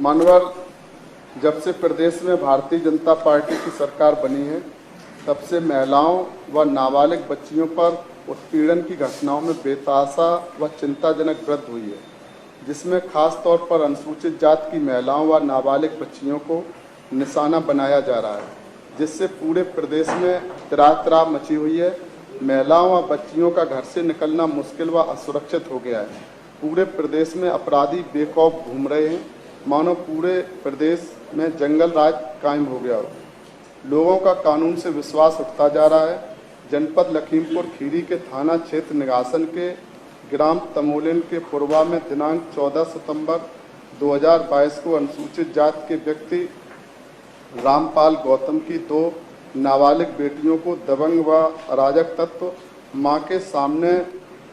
मानवर, जब से प्रदेश में भारतीय जनता पार्टी की सरकार बनी है, तब से महिलाओं व नाबालिग बच्चियों पर उत्पीड़न की घटनाओं में बेतहाशा व चिंताजनक वृद्धि हुई है, जिसमें खास तौर पर अनुसूचित जाति की महिलाओं व नाबालिग बच्चियों को निशाना बनाया जा रहा है, जिससे पूरे प्रदेश में त्राह मची हुई है। महिलाओं व बच्चियों का घर से निकलना मुश्किल व असुरक्षित हो गया है। पूरे प्रदेश में अपराधी बेखौफ घूम रहे हैं, मानो पूरे प्रदेश में जंगल राज कायम हो गया हो। लोगों का कानून से विश्वास उठता जा रहा है। जनपद लखीमपुर खीरी के थाना क्षेत्र निगासन के ग्राम तमोलिन के पुरवा में दिनांक 14 सितंबर 2022 को अनुसूचित जाति के व्यक्ति रामपाल गौतम की 2 नाबालिग बेटियों को दबंग व अराजक तत्व मां के सामने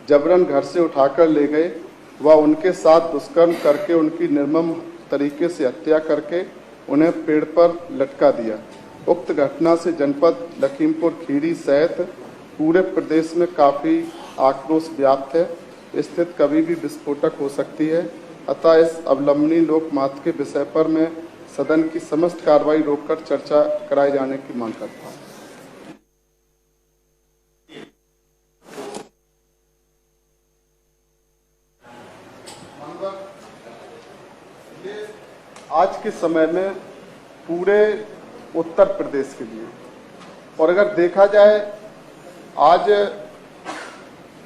जबरन घर से उठाकर ले गए व उनके साथ दुष्कर्म करके उनकी निर्मम तरीके से हत्या करके उन्हें पेड़ पर लटका दिया। उक्त घटना से जनपद लखीमपुर खीरी सहित पूरे प्रदेश में काफ़ी आक्रोश व्याप्त है। स्थिति कभी भी विस्फोटक हो सकती है, अतः इस अवलंबनीय लोकमत के विषय पर मैं सदन की समस्त कार्रवाई रोककर चर्चा कराए जाने की मांग करता हूँ। आज के समय में पूरे उत्तर प्रदेश के लिए, और अगर देखा जाए आज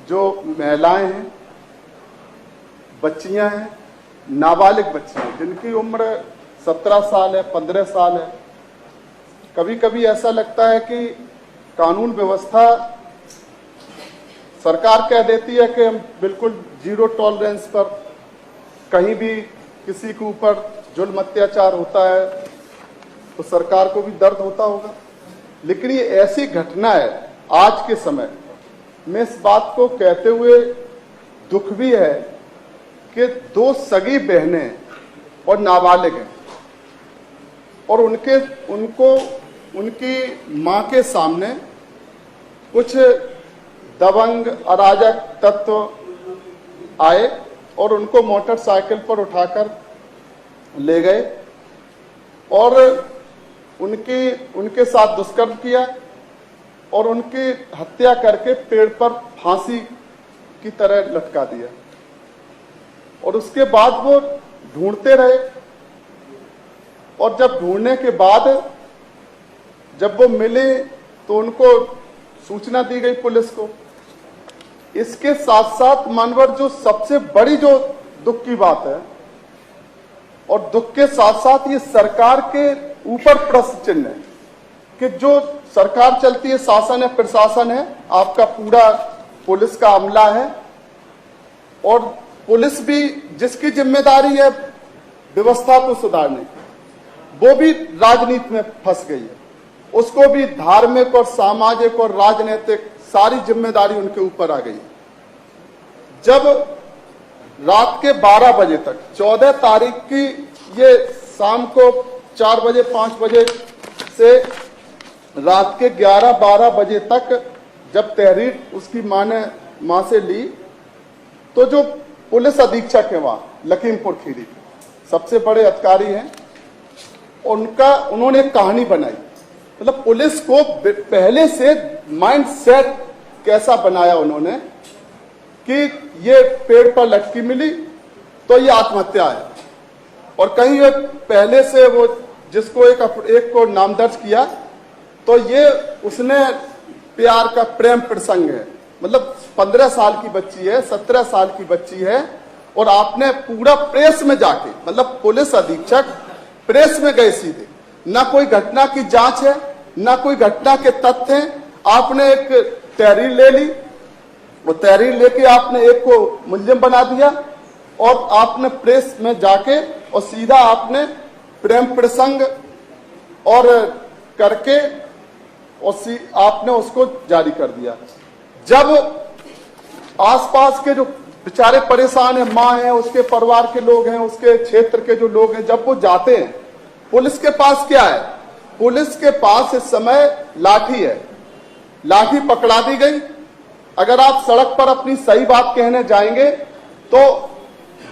जो महिलाएं हैं, बच्चियां हैं, नाबालिग बच्चियां जिनकी उम्र 17 साल है, 15 साल है, कभी कभी ऐसा लगता है कि कानून व्यवस्था सरकार कह देती है कि हम बिल्कुल जीरो टॉलरेंस पर, कहीं भी किसी के ऊपर जुल्म अत्याचार होता है तो सरकार को भी दर्द होता होगा, लेकिन ये ऐसी घटना है आज के समय में। इस बात को कहते हुए दुख भी है कि 2 सगी बहनें और नाबालिग हैं और उनकी मां के सामने कुछ दबंग अराजक तत्व आए और उनको मोटरसाइकिल पर उठाकर ले गए और उनके साथ दुष्कर्म किया और उनकी हत्या करके पेड़ पर फांसी की तरह लटका दिया। और उसके बाद वो ढूंढते रहे और जब ढूंढने के बाद जब वो मिले तो उनको सूचना दी गई पुलिस को। इसके साथ साथ मानवर जो सबसे बड़ी जो दुख की बात है, और दुख के साथ साथ ये सरकार के ऊपर प्रश्न चिन्ह है कि जो सरकार चलती है, शासन है, प्रशासन है, आपका पूरा पुलिस का अमला है और पुलिस भी जिसकी जिम्मेदारी है व्यवस्था को सुधारने की, वो भी राजनीति में फंस गई है। उसको भी धार्मिक और सामाजिक और राजनीतिक सारी जिम्मेदारी उनके ऊपर आ गई। जब रात के 12 बजे तक 14 तारीख की ये शाम को 4 बजे 5 बजे से रात के 11-12 बजे तक जब तहरीर उसकी मां से ली, तो जो पुलिस अधीक्षक है वहां लखीमपुर खीरी के सबसे बड़े अधिकारी हैं, उन्होंने एक कहानी बनाई। मतलब पुलिस को पहले से माइंड सेट कैसा बनाया उन्होंने कि ये पेड़ पर लटकी मिली तो ये आत्महत्या है, और कहीं ये पहले से वो जिसको एक को नाम दर्ज किया तो ये उसने प्यार का प्रेम प्रसंग है। मतलब 15 साल की बच्ची है, 17 साल की बच्ची है, और आपने पूरा प्रेस में जाके, मतलब पुलिस अधीक्षक प्रेस में गए सीधे, ना कोई घटना की जांच है, ना कोई घटना के तथ्य हैं। आपने एक तहरीर ले ली, वो तहरीर लेके आपने एक को मुलजिम बना दिया और आपने प्रेस में जाके और सीधा आपने प्रेम प्रसंग और करके और आपने उसको जारी कर दिया। जब आसपास के जो बेचारे परेशान हैं, माँ है, उसके परिवार के लोग हैं, उसके क्षेत्र के जो लोग हैं, जब वो जाते हैं, पुलिस के पास क्या है? पुलिस के पास इस समय लाठी है, लाठी पकड़ा दी गई। अगर आप सड़क पर अपनी सही बात कहने जाएंगे तो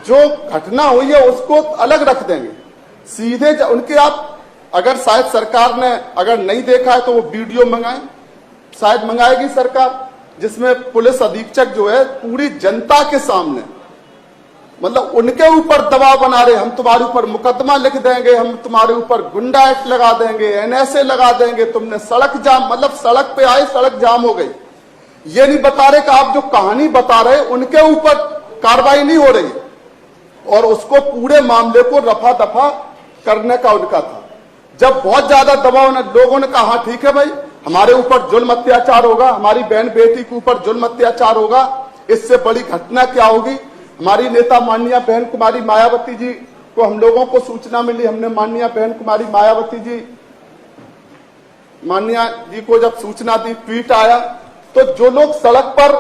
जो घटना हुई है उसको अलग रख देंगे, सीधे उनके आप अगर शायद सरकार ने अगर नहीं देखा है तो वो वीडियो मंगाएं, शायद मंगाएगी सरकार, जिसमें पुलिस अधीक्षक जो है पूरी जनता के सामने मतलब उनके ऊपर दबाव बना रहे, हम तुम्हारे ऊपर मुकदमा लिख देंगे, हम तुम्हारे ऊपर गुंडा एक्ट लगा देंगे, एनएसए लगा देंगे, तुमने सड़क जाम, मतलब सड़क पे आए सड़क जाम हो गई। ये नहीं बता रहे कि आप जो कहानी बता रहे उनके ऊपर कार्रवाई नहीं हो रही, और उसको पूरे मामले को रफा दफा करने का उनका था। जब बहुत ज्यादा दबाव ने लोगों ने कहा हाँ ठीक है भाई, हमारे ऊपर जुल्म अत्याचार होगा, हमारी बहन बेटी के ऊपर जुल्म अत्याचार होगा, इससे बड़ी घटना क्या होगी। हमारी नेता माननीय बहन कुमारी मायावती जी को हम लोगों को सूचना मिली, हमने माननीय बहन कुमारी मायावती जी को जब सूचना दी, ट्वीट आया, तो जो लोग सड़क पर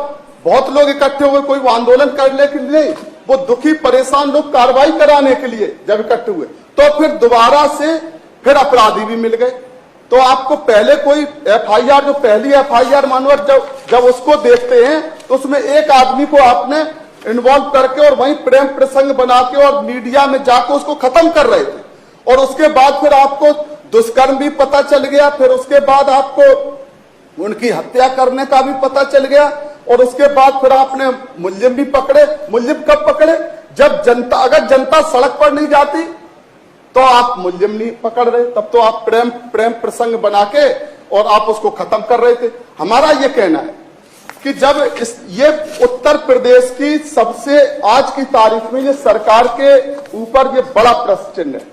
बहुत लोग इकट्ठे हुए, कोई वो आंदोलन करने के लिए नहीं, वो दुखी परेशान लोग कार्रवाई कराने के लिए जब इकट्ठे हुए, तो फिर दोबारा से फिर अपराधी भी मिल गए। तो आपको पहले कोई एफआईआर, जो पहली एफआईआर मानवर जब उसको देखते हैं तो उसमें एक आदमी को आपने इन्वॉल्व करके और वहीं प्रेम प्रसंग बना के और मीडिया में जाकर उसको खत्म कर रहे थे, और उसके बाद फिर आपको दुष्कर्म भी पता चल गया, फिर उसके बाद आपको उनकी हत्या करने का भी पता चल गया, और उसके बाद फिर आपने मुलजिम भी पकड़े। मुलजिम कब पकड़े? जब जनता, अगर जनता सड़क पर नहीं जाती तो आप मुलजिम नहीं पकड़ रहे, तब तो आप प्रेम प्रसंग बना के और आप उसको खत्म कर रहे थे। हमारा ये कहना है कि जब ये उत्तर प्रदेश की सबसे आज की तारीख में ये सरकार के ऊपर ये बड़ा प्रश्न चिन्ह है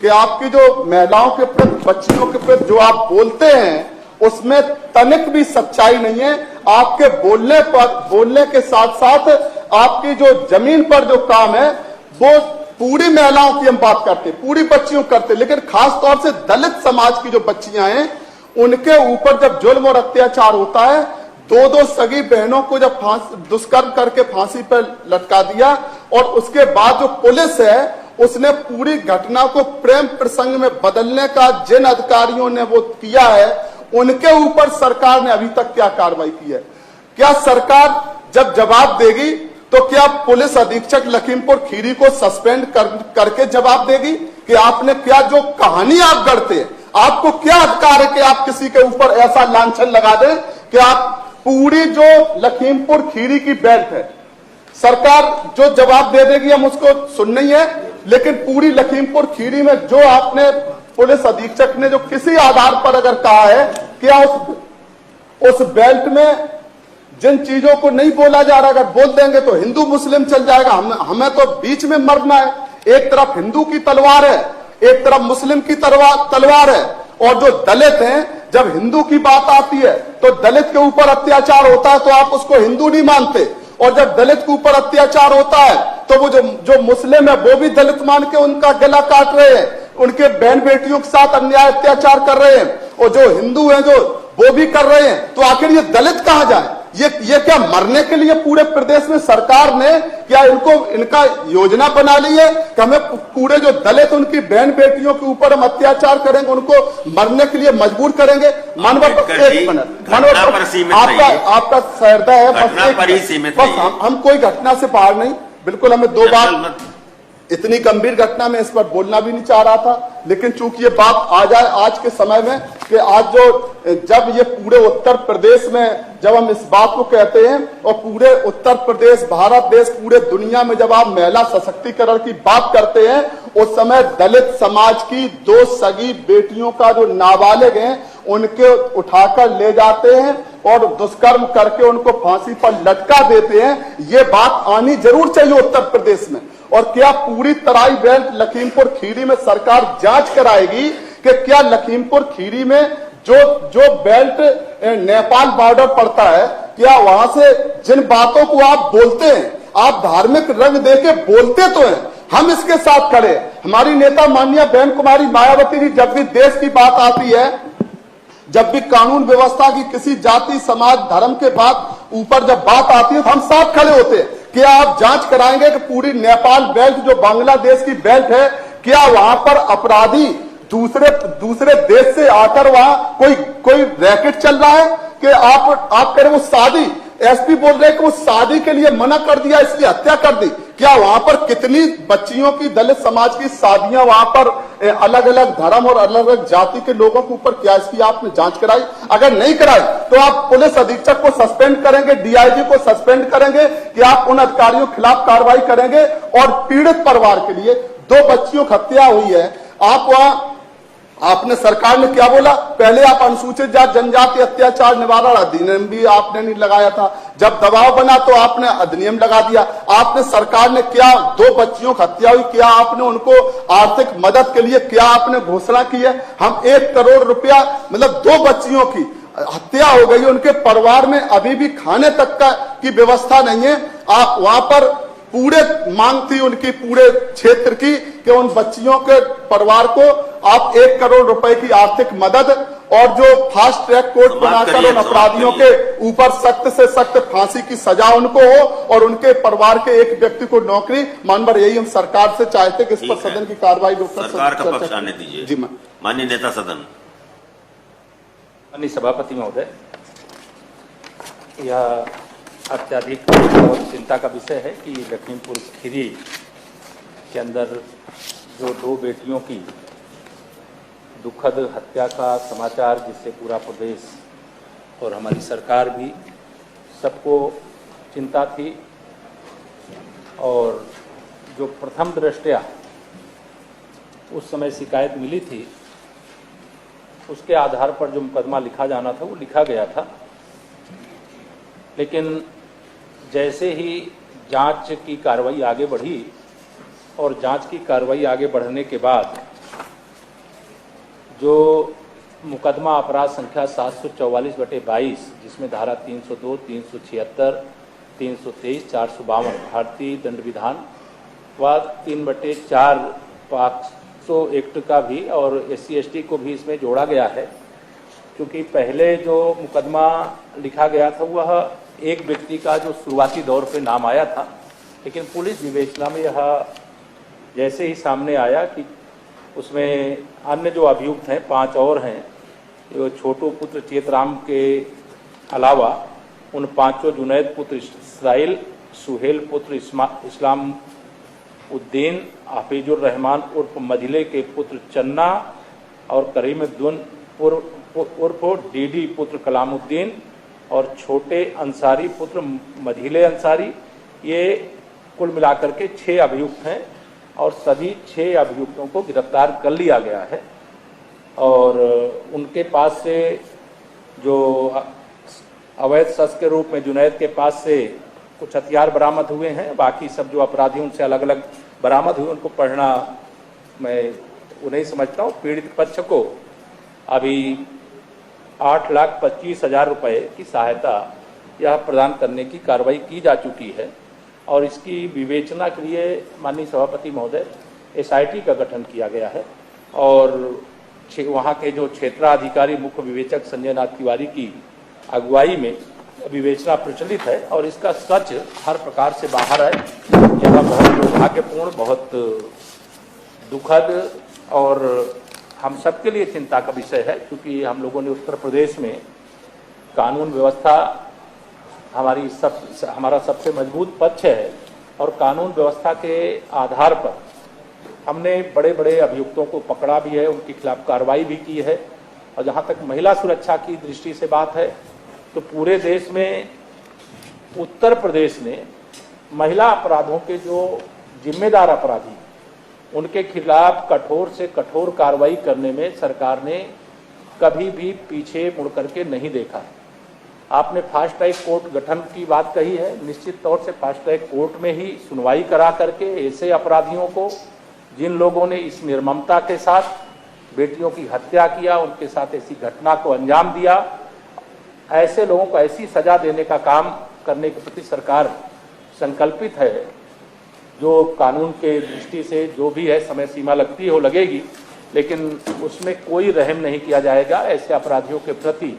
कि आपकी जो महिलाओं के प्रति, बच्चियों के प्रति जो आप बोलते हैं उसमें तनिक भी सच्चाई नहीं है। आपके बोलने के साथ साथ आपकी जो जमीन पर जो काम है वो पूरी महिलाओं की हम बात करते हैं, पूरी बच्चियों करते हैं, लेकिन खास तौर से दलित समाज की जो बच्चियां हैं उनके ऊपर जब जुल्म और अत्याचार होता है, दो सगी बहनों को जब दुष्कर्म करके फांसी पर लटका दिया, और उसके बाद जो पुलिस है उसने पूरी घटना को प्रेम प्रसंग में बदलने का जिन अधिकारियों ने वो किया है, उनके ऊपर सरकार ने अभी तक क्या कार्रवाई की है? क्या सरकार जब जवाब देगी तो क्या पुलिस अधीक्षक लखीमपुर खीरी को सस्पेंड करके जवाब देगी कि आपने क्या जो कहानी आप गढ़ते हैं, आपको क्या अधिकार है कि आप किसी के ऊपर ऐसा लांछन लगा दें कि आप पूरी जो लखीमपुर खीरी की बेल्ट है, सरकार जो जवाब दे देगी हम उसको सुनना ही है, लेकिन पूरी लखीमपुर खीरी में जो आपने पुलिस अधीक्षक ने जो किसी आधार पर अगर कहा है, क्या उस बेल्ट में जिन चीजों को नहीं बोला जा रहा, अगर बोल देंगे तो हिंदू मुस्लिम चल जाएगा, हमें तो बीच में मरना है। एक तरफ हिंदू की तलवार है, एक तरफ मुस्लिम की तलवार है, और जो दलित हैं, जब हिंदू की बात आती है तो दलित के ऊपर अत्याचार होता है तो आप उसको हिंदू नहीं मानते, और जब दलित के ऊपर अत्याचार होता है तो वो जो मुस्लिम है वो भी दलित मान के उनका गला काट रहे हैं, उनके बहन बेटियों के साथ अन्याय अत्याचार कर रहे हैं, और जो हिंदू हैं जो वो भी कर रहे हैं। तो आखिर ये दलित कहां जाए? ये क्या मरने के लिए पूरे प्रदेश में सरकार ने क्या इनका योजना बना ली है कि हमें पूरे जो दलित उनकी बहन बेटियों के ऊपर हम अत्याचार करेंगे, उनको मरने के लिए मजबूर करेंगे? मानव, एक मिनट, आपका सहृदय है, बस हम कोई घटना से बाहर नहीं, बिल्कुल हमें दो बात, इतनी गंभीर घटना में इस पर बोलना भी नहीं चाह रहा था, लेकिन चूंकि ये बात आ जाए आज के समय में कि आज जब ये पूरे उत्तर प्रदेश में जब हम इस बात को कहते हैं, और पूरे उत्तर प्रदेश, भारत देश, पूरे दुनिया में जब आप महिला सशक्तिकरण की बात करते हैं, उस समय दलित समाज की दो सगी बेटियों का जो नाबालिग हैं उनके उठाकर ले जाते हैं और दुष्कर्म करके उनको फांसी पर लटका देते हैं। ये बात आनी जरूर चाहिए उत्तर प्रदेश में। और क्या पूरी तराई बेल्ट लखीमपुर खीरी में सरकार जांच कराएगी कि क्या लखीमपुर खीरी में जो बेल्ट नेपाल बॉर्डर पड़ता है, क्या वहां से जिन बातों को आप बोलते हैं, आप धार्मिक रंग देके बोलते तो हैं, हम इसके साथ खड़े। हमारी नेता माननीय बहन कुमारी मायावती जी, जब भी देश की बात आती है, जब भी कानून व्यवस्था की, किसी जाति समाज धर्म के ऊपर जब बात आती है, तो हम साथ खड़े होते हैं। क्या आप जांच कराएंगे कि पूरी नेपाल बेल्ट जो बांग्लादेश की बेल्ट है, क्या वहां पर अपराधी दूसरे देश से आकर वहां कोई रैकेट चल रहा है कि आप करें वो शादी, एसपी बोल रहे हैं कि वो शादी के लिए मना कर दिया इसलिए हत्या कर दी। क्या वहां पर कितनी बच्चियों की, दलित समाज की शादियां वहां पर अलग अलग धर्म और अलग अलग जाति के लोगों के ऊपर क्या इसकी आपने जांच कराई? अगर नहीं कराई तो आप पुलिस अधीक्षक को सस्पेंड करेंगे, डीआईजी को सस्पेंड करेंगे कि आप उन अधिकारियों के खिलाफ कार्रवाई करेंगे? और पीड़ित परिवार के लिए 2 बच्चियों की हत्या हुई है, आप वहां, आपने, सरकार ने क्या बोला? पहले आप अनुसूचित जाति जनजाति अत्याचार निवारण अधिनियम भी आपने नहीं लगाया था, जब दबाव बना तो आपने अधिनियम लगा दिया। आपने, सरकार ने क्या, 2 बच्चियों की हत्या हुई, क्या आपने उनको आर्थिक मदद के लिए क्या आपने घोषणा की है? हम 1 करोड़ रुपया, मतलब 2 बच्चियों की हत्या हो गई, उनके परिवार में अभी भी खाने तक की व्यवस्था नहीं है। आप वहां पर पूरे मांग थी उनकी पूरे क्षेत्र की कि उन बच्चियों के परिवार को आप 1 करोड़ रुपए की आर्थिक मदद और जो फास्ट ट्रैक कोर्ट बनाकर उन अपराधियों के ऊपर सख्त से सख्त फांसी की सजा उनको हो और उनके परिवार के एक व्यक्ति को नौकरी। मानवर यही हम सरकार से चाहते कि इस पर सदन की कार्रवाई सरकार का पक्ष आने दीजिए। जी माननीय नेता सदन। माननीय सभापति महोदय, यह अत्यधिक और चिंता का विषय है कि लखीमपुर खीरी के अंदर जो 2 बेटियों की दुखद हत्या का समाचार, जिससे पूरा प्रदेश और हमारी सरकार भी सबको चिंता थी, और जो प्रथम दृष्टया उस समय शिकायत मिली थी उसके आधार पर जो मुकदमा लिखा जाना था वो लिखा गया था। लेकिन जैसे ही जांच की कार्रवाई आगे बढ़ी और जांच की कार्रवाई आगे बढ़ने के बाद जो मुकदमा अपराध संख्या 744/22, जिसमें धारा 302, 376, 323, 452 भारतीय दंड विधान व 3/4 पॉक्सो एक्ट का भी और SC/ST को भी इसमें जोड़ा गया है। क्योंकि पहले जो मुकदमा लिखा गया था वह एक व्यक्ति का जो शुरुआती दौर पे नाम आया था, लेकिन पुलिस विवेचना में यह जैसे ही सामने आया कि उसमें अन्य जो अभियुक्त हैं 5 और हैं, जो छोटू पुत्र चेतराम के अलावा उन 5 जुनैद पुत्र इसराइल, सुहेल पुत्र इस्लाम उद्दीन, हाफिजुर रहमान उर्फ मझिले के पुत्र चन्ना और करीमुद्दीन उर्फ डीडी पुत्र कलामुद्दीन और छोटे अंसारी पुत्र मझिले अंसारी, ये कुल मिलाकर के 6 अभियुक्त हैं और सभी 6 अभियुक्तों को गिरफ्तार कर लिया गया है। और उनके पास से जो अवैध शस्त्र के रूप में जुनैद के पास से कुछ हथियार बरामद हुए हैं, बाकी सब जो अपराधी उनसे अलग अलग बरामद हुए उनको पढ़ना मैं उन्हें समझता हूँ। पीड़ित पक्ष को अभी 8,25,000 रुपए की सहायता यह प्रदान करने की कार्रवाई की जा चुकी है और इसकी विवेचना के लिए माननीय सभापति महोदय SIT का गठन किया गया है और वहाँ के जो क्षेत्राधिकारी मुख्य विवेचक संजय नाथ तिवारी की अगुवाई में विवेचना प्रचलित है और इसका सच हर प्रकार से बाहर है। यह बहुत दुर्भाग्यपूर्ण, बहुत दुखद और हम सबके लिए चिंता का विषय है, क्योंकि हम लोगों ने उत्तर प्रदेश में कानून व्यवस्था हमारा सबसे मजबूत पक्ष है और कानून व्यवस्था के आधार पर हमने बड़े बड़े अभियुक्तों को पकड़ा भी है, उनके खिलाफ कार्रवाई भी की है। और जहां तक महिला सुरक्षा की दृष्टि से बात है तो पूरे देश में उत्तर प्रदेश ने महिला अपराधों के जो जिम्मेदार अपराधी उनके खिलाफ कठोर से कठोर कार्रवाई करने में सरकार ने कभी भी पीछे मुड़ करके नहीं देखा है। आपने फास्ट ट्रैक कोर्ट गठन की बात कही है, निश्चित तौर से फास्ट ट्रैक कोर्ट में ही सुनवाई करा करके ऐसे अपराधियों को, जिन लोगों ने इस निर्ममता के साथ बेटियों की हत्या किया, उनके साथ ऐसी घटना को अंजाम दिया, ऐसे लोगों को ऐसी सजा देने का काम करने के प्रति सरकार संकल्पित है। जो कानून के दृष्टि से जो भी है समय सीमा लगती हो लगेगी, लेकिन उसमें कोई रहम नहीं किया जाएगा। ऐसे अपराधियों के प्रति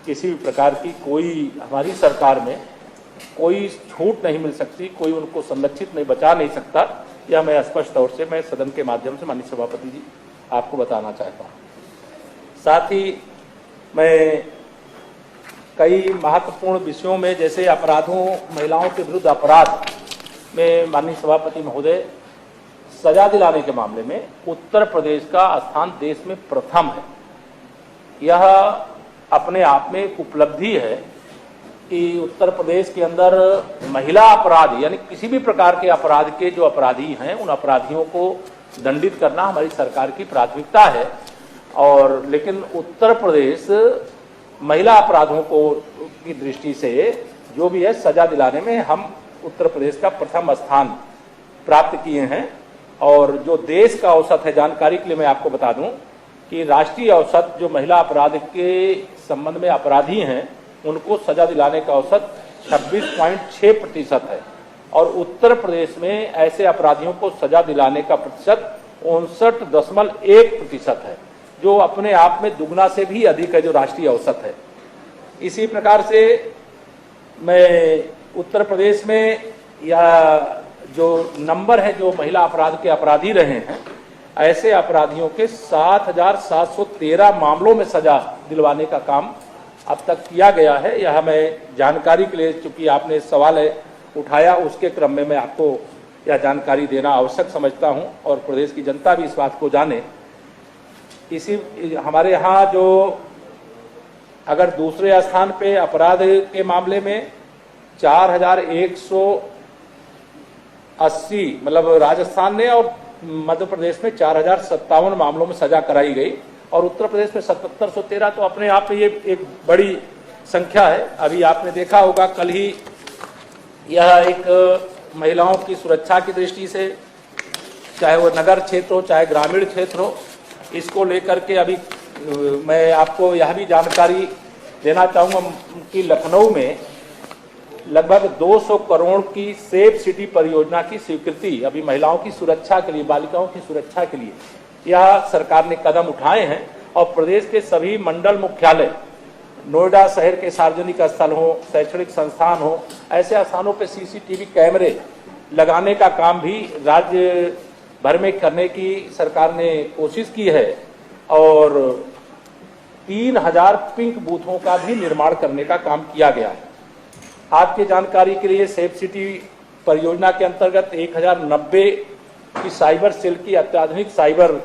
किसी भी प्रकार की कोई हमारी सरकार में कोई छूट नहीं मिल सकती, कोई उनको संरक्षित नहीं, बचा नहीं सकता। यह मैं स्पष्ट तौर से मैं सदन के माध्यम से माननीय सभापति जी आपको बताना चाहता हूँ। साथ ही मैं कई महत्वपूर्ण विषयों में, जैसे अपराधों, महिलाओं के विरुद्ध अपराध में माननीय सभापति महोदय, सजा दिलाने के मामले में उत्तर प्रदेश का स्थान देश में प्रथम है। यह अपने आप में एक उपलब्धि है कि उत्तर प्रदेश के अंदर महिला अपराध यानी किसी भी प्रकार के अपराध के जो अपराधी हैं उन अपराधियों को दंडित करना हमारी सरकार की प्राथमिकता है। और लेकिन उत्तर प्रदेश महिला अपराधों को की दृष्टि से जो भी है सजा दिलाने में हम उत्तर प्रदेश का प्रथम स्थान प्राप्त किए हैं। और जो देश का औसत है, जानकारी के लिए मैं आपको बता दूं कि राष्ट्रीय औसत जो महिला अपराध के संबंध में अपराधी हैं उनको सजा दिलाने का औसत 26.6% है और उत्तर प्रदेश में ऐसे अपराधियों को सजा दिलाने का प्रतिशत 59.1% है, जो अपने आप में दुगना से भी अधिक है जो राष्ट्रीय औसत है। इसी प्रकार से मैं उत्तर प्रदेश में या जो नंबर है जो महिला अपराध के अपराधी रहे हैं, ऐसे अपराधियों के 7,713 मामलों में सजा दिलवाने का काम अब तक किया गया है। यह मैं जानकारी के लिए, चूंकि आपने सवाल उठाया, उसके क्रम में मैं आपको यह जानकारी देना आवश्यक समझता हूं और प्रदेश की जनता भी इस बात को जाने। इसी हमारे यहाँ जो अगर दूसरे स्थान पे अपराध के मामले में 4,180 मतलब राजस्थान ने और मध्य प्रदेश में 4,057 मामलों में सजा कराई गई और उत्तर प्रदेश में 7,713, तो अपने आप में ये एक बड़ी संख्या है। अभी आपने देखा होगा कल ही यह एक महिलाओं की सुरक्षा की दृष्टि से, चाहे वो नगर क्षेत्र हो चाहे ग्रामीण क्षेत्र हो, इसको लेकर के अभी मैं आपको यह भी जानकारी देना चाहूँगा कि लखनऊ में लगभग 200 करोड़ की सेफ सिटी परियोजना की स्वीकृति अभी महिलाओं की सुरक्षा के लिए, बालिकाओं की सुरक्षा के लिए यह सरकार ने कदम उठाए हैं। और प्रदेश के सभी मंडल मुख्यालय, नोएडा शहर के सार्वजनिक स्थल हो, शैक्षणिक संस्थान हो, ऐसे स्थानों पर सीसीटीवी कैमरे लगाने का काम भी राज्य भर में करने की सरकार ने कोशिश की है और 3000 पिंक बूथों का भी निर्माण करने का काम किया गया है। आपकी जानकारी के लिए सेफ सिटी परियोजना के अंतर्गत 1090 की साइबर सेल की अत्याधुनिक साइबर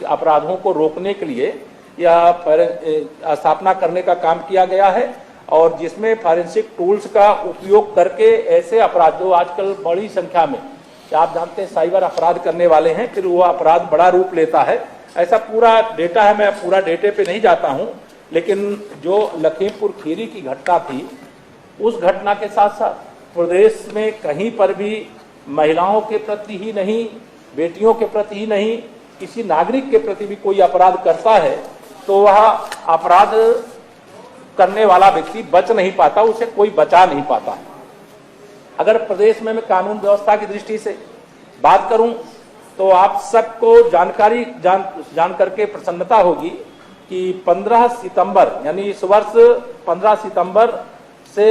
अपराधों को रोकने के लिए यह स्थापना करने का काम किया गया है और जिसमें फॉरेंसिक टूल्स का उपयोग करके ऐसे अपराध जो आजकल बड़ी संख्या में, आप जानते हैं साइबर अपराध करने वाले हैं, फिर वो अपराध बड़ा रूप लेता है। ऐसा पूरा डेटा है, मैं पूरा डेटे पे नहीं जाता हूं, लेकिन जो लखीमपुर खीरी की घटना थी, उस घटना के साथ साथ प्रदेश में कहीं पर भी महिलाओं के प्रति ही नहीं, बेटियों के प्रति ही नहीं, किसी नागरिक के प्रति भी कोई अपराध करता है तो वह अपराध करने वाला व्यक्ति बच नहीं पाता, उसे कोई बचा नहीं पाता। अगर प्रदेश में मैं कानून व्यवस्था की दृष्टि से बात करूं तो आप सबको जानकारी जान करके प्रसन्नता होगी कि 15 सितंबर यानी इस वर्ष 15 सितंबर से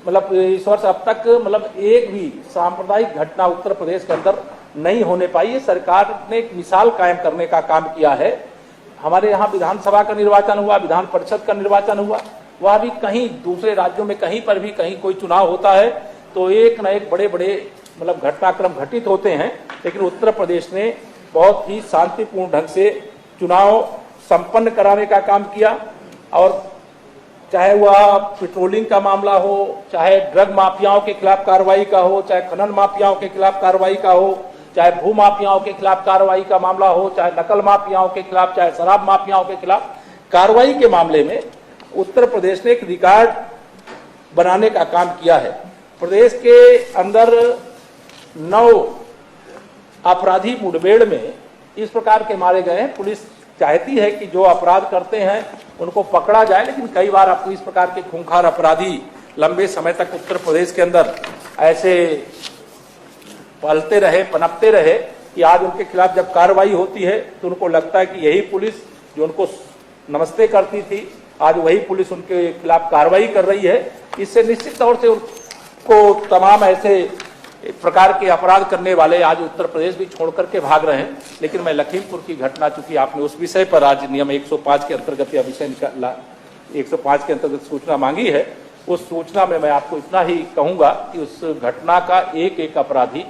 मतलब इस वर्ष अब तक मतलब एक भी सांप्रदायिक घटना उत्तर प्रदेश के अंदर नहीं होने पाई है। सरकार ने एक मिसाल कायम करने का काम किया है। हमारे यहाँ विधानसभा का निर्वाचन हुआ, विधान परिषद का निर्वाचन हुआ, वह भी कहीं दूसरे राज्यों में कहीं पर भी कहीं कोई चुनाव होता है तो एक न एक बड़े बड़े मतलब घटनाक्रम घटित होते हैं, लेकिन उत्तर प्रदेश ने बहुत ही शांतिपूर्ण ढंग से चुनाव संपन्न कराने का काम किया। और चाहे वह पेट्रोलिंग का मामला हो, चाहे ड्रग माफियाओं के खिलाफ कार्रवाई का हो, चाहे खनन माफियाओं के खिलाफ कार्रवाई का हो, चाहे भू माफियाओं के खिलाफ कार्रवाई का मामला हो, चाहे नकल माफियाओं के खिलाफ, चाहे शराब माफियाओं के खिलाफ कार्रवाई के मामले में उत्तर प्रदेश ने एक रिकॉर्ड बनाने का काम किया है। प्रदेश के अंदर 9 अपराधी मुठभेड़ में इस प्रकार के मारे गए हैं। पुलिस चाहती है कि जो अपराध करते हैं उनको पकड़ा जाए, लेकिन कई बार आपको इस प्रकार के खूंखार अपराधी लंबे समय तक उत्तर प्रदेश के अंदर ऐसे पलते रहे, पनपते रहे कि आज उनके खिलाफ जब कार्रवाई होती है तो उनको लगता है कि यही पुलिस जो उनको नमस्ते करती थी, आज वही पुलिस उनके खिलाफ कार्रवाई कर रही है। इससे निश्चित तौर से उनको तमाम ऐसे प्रकार के अपराध करने वाले आज उत्तर प्रदेश भी छोड़ करके भाग रहे हैं। लेकिन मैं लखीमपुर की घटना, चूंकि आपने उस विषय पर आज नियम 105 के अंतर्गत या विषय 105 के अंतर्गत सूचना मांगी है, उस सूचना में मैं आपको इतना ही कहूंगा कि उस घटना का एक एक अपराधी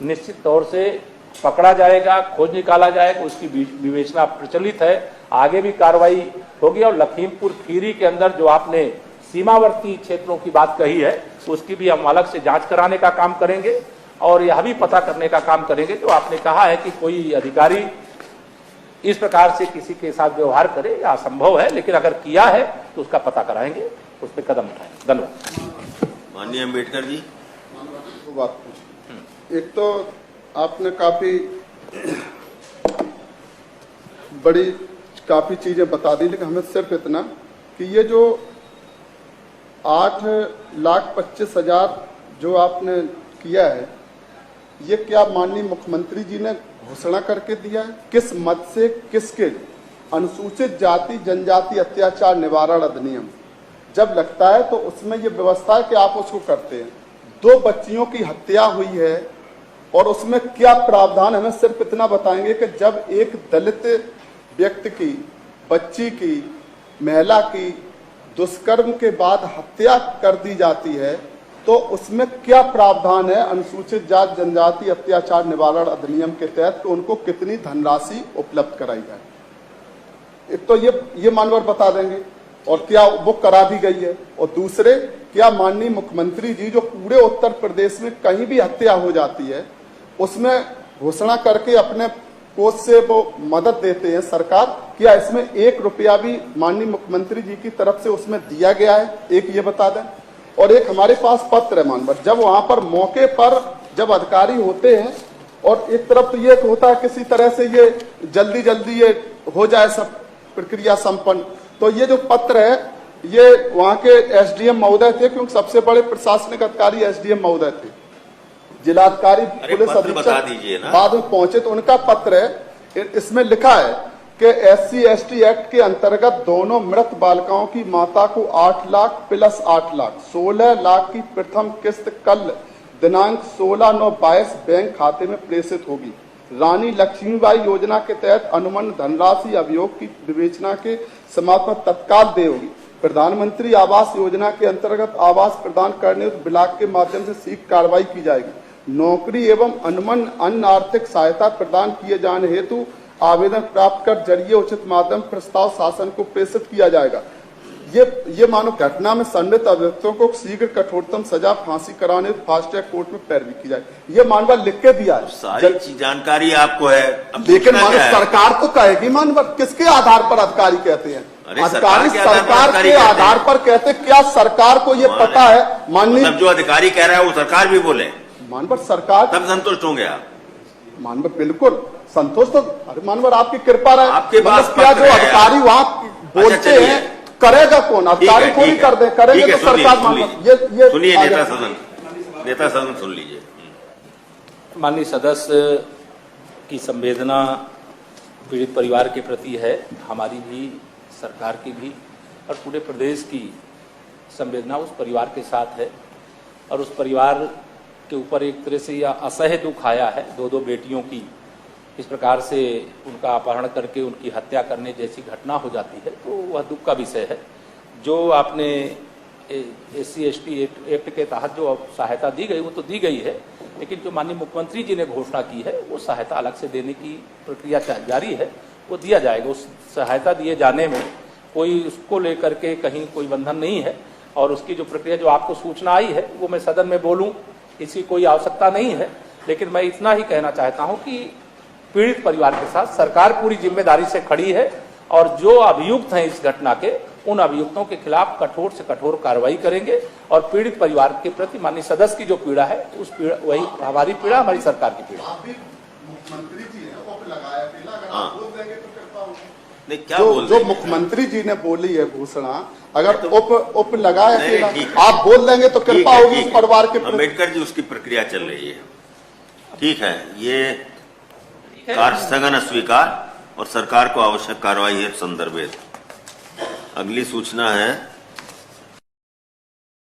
निश्चित तौर से पकड़ा जाएगा, खोज निकाला जाएगा, उसकी विवेचना प्रचलित है, आगे भी कार्रवाई होगी। और लखीमपुर खीरी के अंदर जो आपने सीमावर्ती क्षेत्रों की बात कही है, उसकी भी हम अलग से जांच कराने का काम करेंगे और यह भी पता करने का काम करेंगे जो आपने कहा है कि कोई अधिकारी इस प्रकार से किसी के साथ व्यवहार करे, या असंभव है, लेकिन अगर किया है तो उसका पता कराएंगे, उस पर कदम उठाएंगे। धन्यवाद। माननीय अम्बेडकर जी। दो बात पूछी। एक तो आपने काफी चीजें बता दी, लेकिन हमें सिर्फ इतना कि ये जो 8,25,000 जो आपने किया है, ये क्या माननीय मुख्यमंत्री जी ने घोषणा करके दिया है? किस मद से, किसके? अनुसूचित जाति जनजाति अत्याचार निवारण अधिनियम जब लगता है तो उसमें ये व्यवस्था है कि आप उसको करते हैं। 2 बच्चियों की हत्या हुई है और उसमें क्या प्रावधान, हमें सिर्फ इतना बताएंगे कि जब एक दलित व्यक्ति की, बच्ची की, महिला की दुष्कर्म के बाद हत्या कर दी जाती है तो उसमें क्या प्रावधान है अनुसूचित जाति जनजाति अत्याचार निवारण अधिनियम के तहत, तो उनको कितनी धनराशि उपलब्ध कराई जाए। एक तो ये मानवर बता देंगे और क्या वो करा भी गई है, और दूसरे क्या माननीय मुख्यमंत्री जी जो पूरे उत्तर प्रदेश में कहीं भी हत्या हो जाती है उसमें घोषणा करके अपने कोष से वो मदद देते हैं सरकार, क्या इसमें 1 रुपया भी माननीय मुख्यमंत्री जी की तरफ से उसमें दिया गया है? एक ये बता दें। और एक हमारे पास पत्र है मानवर, जब वहां पर मौके पर जब अधिकारी होते हैं और एक तरफ तो ये होता है किसी तरह से ये जल्दी ये हो जाए सब प्रक्रिया संपन्न, तो ये जो पत्र है ये वहां के एसडीएम महोदय थे, क्योंकि सबसे बड़े प्रशासनिक अधिकारी एसडीएम महोदय थे, जिलाधिकारी पुलिस अधीक्षक बाद में पहुंचे, तो उनका पत्र है। इसमें लिखा है कि SC/ST एक्ट के अंतर्गत दोनों मृत बालिकाओं की माता को 8 लाख प्लस 8 लाख 16 लाख की प्रथम किस्त कल दिनांक 16/9/22 बैंक खाते में प्रेषित होगी। रानी लक्ष्मीबाई योजना के तहत अनुमन धनराशि अभियोग की विवेचना के समाप्त में तत्काल देय होगी। प्रधानमंत्री आवास योजना के अंतर्गत आवास प्रदान करने उस ब्लॉक के माध्यम से शीघ्र कार्रवाई की जाएगी। नौकरी एवं अनुमन अन्य आर्थिक सहायता प्रदान किए जाने हेतु आवेदन प्राप्त कर जरिए उचित माध्यम प्रस्ताव शासन को प्रेषित किया जाएगा। ये मानो घटना में संदिग्ध अभियुक्तों को शीघ्र कठोरतम सजा फांसी कराने फास्ट ट्रैक कोर्ट में पैरवी की जाए। ये मानवर लिख के दिया है, सारी जानकारी आपको है, लेकिन मानो सरकार तो कहेगी मानवर किसके आधार पर अधिकारी कहते हैं? अधिकारी सरकार के आधार पर कहते, क्या सरकार को ये पता है? माननीय जो अधिकारी कह रहा है वो सरकार भी बोले मानवर, सरकार तब संतुष्ट होंगे आप? मानवर बिल्कुल संतोष तो, अरे मानवर आपकी कृपा रहे, आपके पास क्या जो अधिकारी वहाँ बोलते हैं करेगा कौन? अधिकारी को नहीं कर दे, करेंगे तो सरकार। मानवर सुनिए, नेता सदन सुन लीजिए। माननीय सदस्य की संवेदना पीड़ित परिवार के प्रति है, हमारी भी, सरकार की भी, और पूरे प्रदेश की संवेदना उस परिवार के साथ है। और उस परिवार के ऊपर एक तरह से यह असह्य दुख आया है, 2 बेटियों की इस प्रकार से उनका अपहरण करके उनकी हत्या करने जैसी घटना हो जाती है, तो वह दुख का विषय है। जो आपने SC/ST एक्ट के तहत जो सहायता दी गई वो तो दी गई है, लेकिन जो माननीय मुख्यमंत्री जी ने घोषणा की है वो सहायता अलग से देने की प्रक्रिया जारी है, वो दिया जाएगा। उस सहायता दिए जाने में कोई उसको लेकर के कहीं कोई बंधन नहीं है, और उसकी जो प्रक्रिया जो आपको सूचना आई है वो मैं सदन में बोलूं इसकी कोई आवश्यकता नहीं है। लेकिन मैं इतना ही कहना चाहता हूं कि पीड़ित परिवार के साथ सरकार पूरी जिम्मेदारी से खड़ी है, और जो अभियुक्त हैं इस घटना के, उन अभियुक्तों के खिलाफ कठोर से कठोर कार्रवाई करेंगे। और पीड़ित परिवार के प्रति माननीय सदस्य की जो पीड़ा है, उस पीड़ा, वही हमारी पीड़ा, हमारी सरकार की पीड़ा। मुख्यमंत्री जी ने उप लगाया, अगर आप बोल देंगे तो कृपा होगी। नहीं, क्या बोल जो मुख्यमंत्री जी ने बोली है घोषणा, अगर उप लगाया आप बोल देंगे तो कृपा होगी इस परिवार के प्रति। अम्बेडकर जी, उसकी प्रक्रिया चल रही है, ठीक है। ये कार्य स्थगन अस्वीकार और सरकार को आवश्यक कार्रवाई है संदर्भित। अगली सूचना है